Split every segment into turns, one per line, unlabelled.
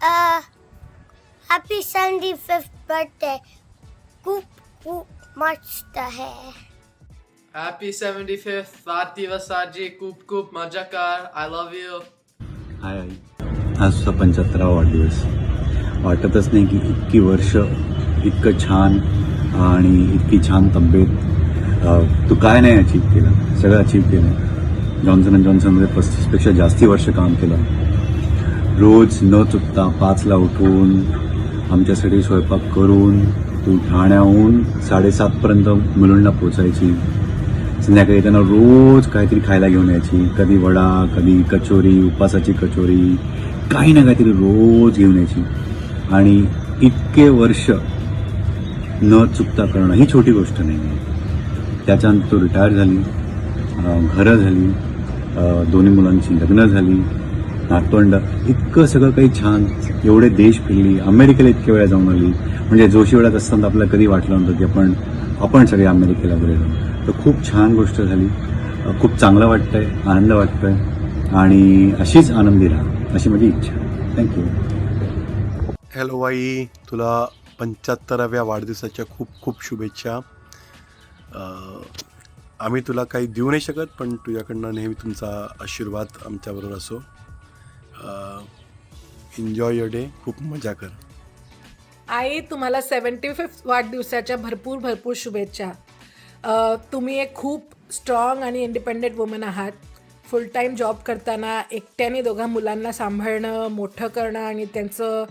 Uh, Happy 75th birthday. खूप खूप मस्त है.
Happy 75th वाढदिवसाची खूप खूप मजा कर. I love you.
हाय आई, आज तुझा 75वा वाढदिवस. वाटतच नाही की इतकी वर्ष इतकं छान आणि इतकी छान तब्येत. तू काय नाही अचीव केलं, सगळं अचीव केलं. जॉन्सन अँड जॉन्सनमध्ये 35पेक्षा जास्ती वर्ष काम केलं. रोज न चुकता 5ला उठून आमच्यासाठी स्वयंपाक करून तू ठाण्याहून 7:30पर्यंत मुलुंडला पोचायची. संध्याकाळी येताना रोज काहीतरी खायला घेऊन यायची. कधी वडा, कधी कचोरी, उपासाची कचोरी, काही ना काहीतरी रोज घेऊन यायची. आणि इतके वर्ष न चुकता करणं ही छोटी गोष्ट नाही आहे. त्याच्यानंतर तू रिटायर झाली, घरं झाली, दोन्ही मुलांची लग्न झाली, नातवंड, इतकं सगळं काही छान. एवढे देश फिरली, अमेरिकेला इतक्या वेळा जाऊन आली. म्हणजे जोशीवाड्यात असताना आपल्याला कधी वाटलं नव्हतं की आपण सगळे अमेरिकेला गेलो. तर खूप छान गोष्ट झाली. खूप चांगलं वाटतंय, आनंद वाटतोय आणि अशीच आनंदी राहा अशी माझी इच्छा आहे. थँक्यू.
हॅलो आई, तुला 75व्या वाढदिवसाच्या खूप खूप शुभेच्छा. आम्ही तुला काही देऊ नाही शकत, पण तुझ्याकडनं नेहमी तुमचा आशीर्वाद आमच्याबरोबर असो. एन्जॉय युअर डे, खूप मजा कर.
आई, तुम्हाला 75th वाढदिवसाच्या भरपूर भरपूर शुभेच्छा. तुम्ही एक खूप स्ट्रॉंग आणि इंडिपेंडेंट वुमन आहात. फुल टाईम जॉब करताना एकट्याने दोघा मुलांना सांभाळणं, मोठं करणं आणि त्यांचं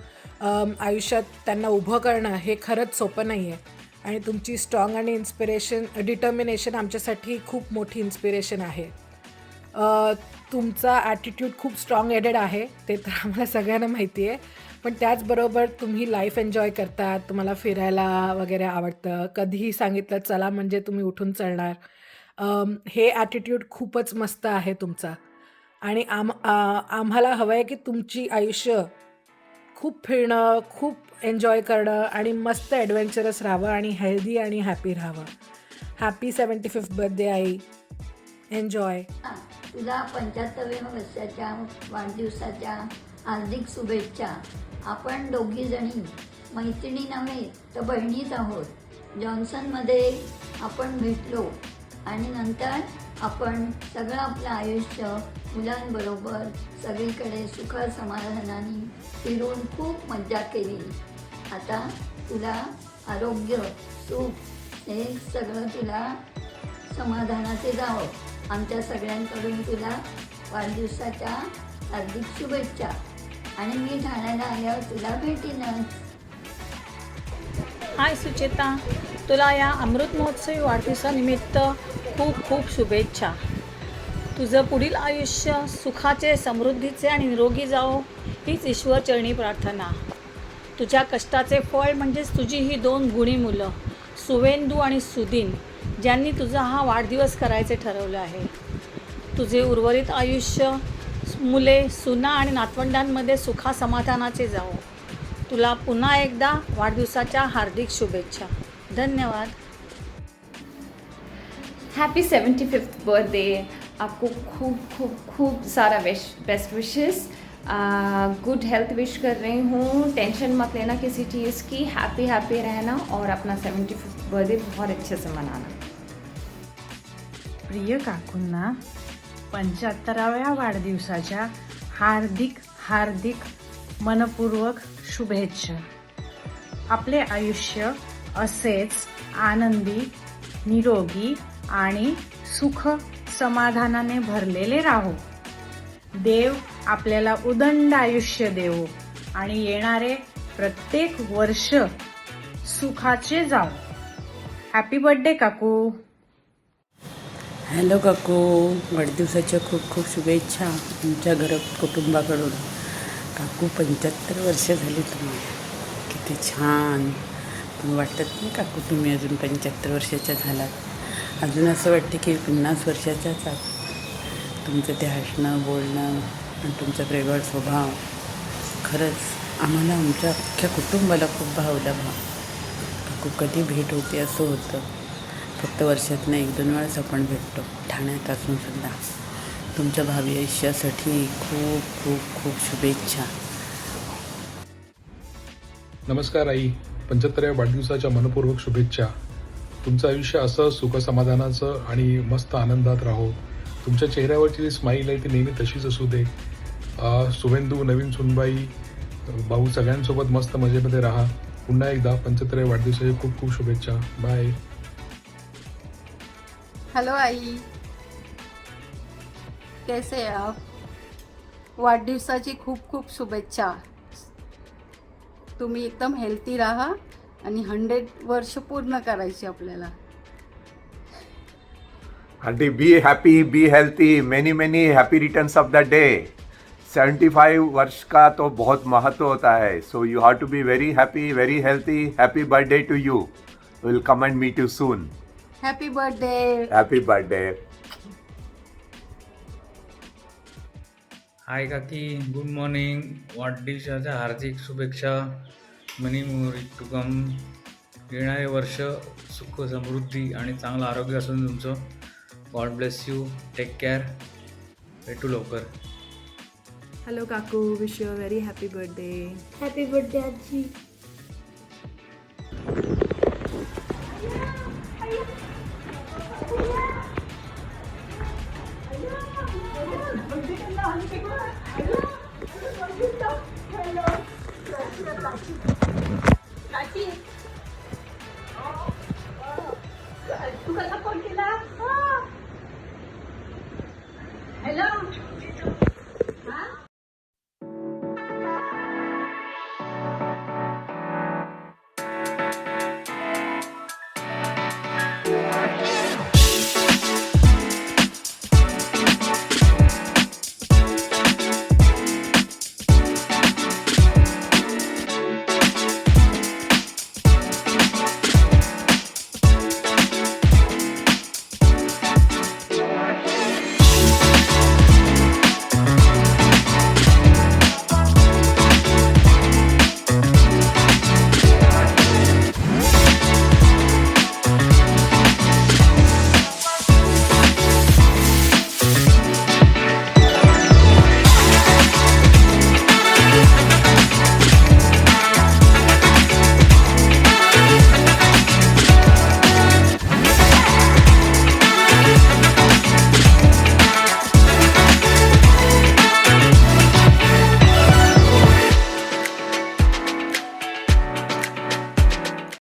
आयुष्यात त्यांना उभं करणं हे खरंच सोपं नाही आहे. आणि तुमची स्ट्रॉंग आणि डिटर्मिनेशन आमच्यासाठी खूप मोठी इन्स्पिरेशन आहे. तुमचा ॲटिट्यूड खूप स्ट्रॉंग हेडेड आहे, ते तर आम्हाला सगळ्यांना माहिती आहे. पण त्याचबरोबर तुम्ही लाईफ एन्जॉय करतात, तुम्हाला फिरायला वगैरे आवडतं. कधीही सांगितलं चला म्हणजे तुम्ही उठून चलणार. हे ॲटिट्यूड खूपच मस्त आहे तुमचा. आणि आम्हाला हवं आहे की तुमची आयुष्य खूप फिरणं, खूप एन्जॉय करणं आणि मस्त ॲडव्हेंचरस राहावं आणि हेल्दी आणि हॅपी राहावं. हॅपी 75th बर्थडे आई. एन्जॉय.
तुला 75व्या वर्षाच्या वाढदिवसाच्या हार्दिक शुभेच्छा. आपण दोघीजणी मैत्रिणी नव्हे तर बहिणीच आहोत. जॉन्सनमध्ये आपण भेटलो आणि नंतर आपण सगळं आपलं आयुष्य मुलांबरोबर सगळीकडे सुख समाधानाने फिरून खूप मज्जा केली. आता तुला आरोग्य, सुख हे सगळं तुला समाधानाचे जावं. आमच्या सगळ्यांकडून तुला वाढदिवसाच्या हार्दिक शुभेच्छा. आणि मी ठाण्याला आल्यावर तुला भेटीनच.
हाय सुचेता, तुला या अमृत महोत्सवी वाढदिवसानिमित्त खूप खूप शुभेच्छा. तुझं पुढील आयुष्य सुखाचे, समृद्धीचे आणि निरोगी जावो हीच ईश्वरचरणी प्रार्थना. तुझ्या कष्टाचे फळ म्हणजेच तुझी ही 2 गुणी मुलं सुवेंदू आणि सुदीन, ज्यांनी तुझा हा वाढदिवस करायचे ठरवलं आहे. तुझे उर्वरित आयुष्य मुले, सुना आणि नातवंडांमध्ये सुखा समाधानाचे जावो. तुला पुन्हा एकदा वाढदिवसाच्या हार्दिक शुभेच्छा. धन्यवाद.
Happy 75th birthday. आपको खूब खूब खूब सारा बेस्ट विशेस. गुड हेल्थ विश कर रही हूँ. टेंशन मत लेना किसी चीज़ की. हैप्पी रहना और अपना 75th बर्थडे बहुत अच्छे से मनाना.
प्रिय काकूंना 75व्या वाढदिवसाच्या हार्दिक हार्दिक मनपूर्वक शुभेच्छा. आपले आयुष्य असेच आनंदी, निरोगी आणि सुख समाधानाने भरलेले राहो. देव आपल्याला उदंड आयुष्य देवो आणि येणारे प्रत्येक वर्ष सुखाचे जाओ. हॅपी बर्थडे काकू.
हॅलो काकू, वाढदिवसाच्या खूप खूप शुभेच्छा तुमच्या कुटुंबाकडून. काकू 75 वर्ष झाली तुम्हाला. किती छान. पण वाटत नाही काकू तुम्ही अजून 75 वर्षाच्या झालात. अजून असं वाटते की 50 वर्षाच्याच आहात. तुमचं ते हसणं, बोलणं आणि तुमचा प्रेमळ स्वभाव खरंच आम्हाला, आमच्या अख्ख्या कुटुंबाला खूप भावला. काकू कधी भेट होते असं होतं. फक्त वर्षातनं 1-2 वेळाच आपण भेटतो. ठाण्यात असून सुद्धा तुमच्या भावी आयुष्यासाठी खूप खूप खूप शुभेच्छा.
नमस्कार आई, 75व्या वाढदिवसाच्या मनपूर्वक शुभेच्छा. तुमचं आयुष्य असं सुखसमाधानाचं आणि मस्त आनंदात राहो. तुमच्या चेहऱ्यावरची जी स्माईल आहे ती नेहमी तशीच असू दे. शुभेंदू, नवीन सुनबाई, भाऊ सगळ्यांसोबत मस्त मजेमध्ये राहा. पुन्हा एकदा 75व्या वाढदिवसाच्या खूप खूप शुभेच्छा. बाय.
हेलो आई, कैसे हैं आप? वाढदिवसाची खूप खूप शुभेच्छा. तुम्ही एकदम हेल्थी राहा आणि 100 वर्ष पूर्ण करायची आपल्याला.
Auntie, be happy, be healthy, many happy returns of the day. 75 वर्ष का तो बहुत महत्व होता है. So you have to be very happy, very healthy. Happy birthday to you. We'll come and meet you soon.
Happy birthday.
Happy birthday.
Hi काकी, good morning. वाढदिवसाच्या हार्दिक शुभेच्छा. Many more to come. येणारे वर्ष सुख समृद्धी आणि चांगलं आरोग्य असून तुमचं. God bless you. Take care. भेटू लवकर.
हॅलो काकू, wish you a very happy birthday.
Happy birthday आजी.
तू कसा फोन केला? हॅलो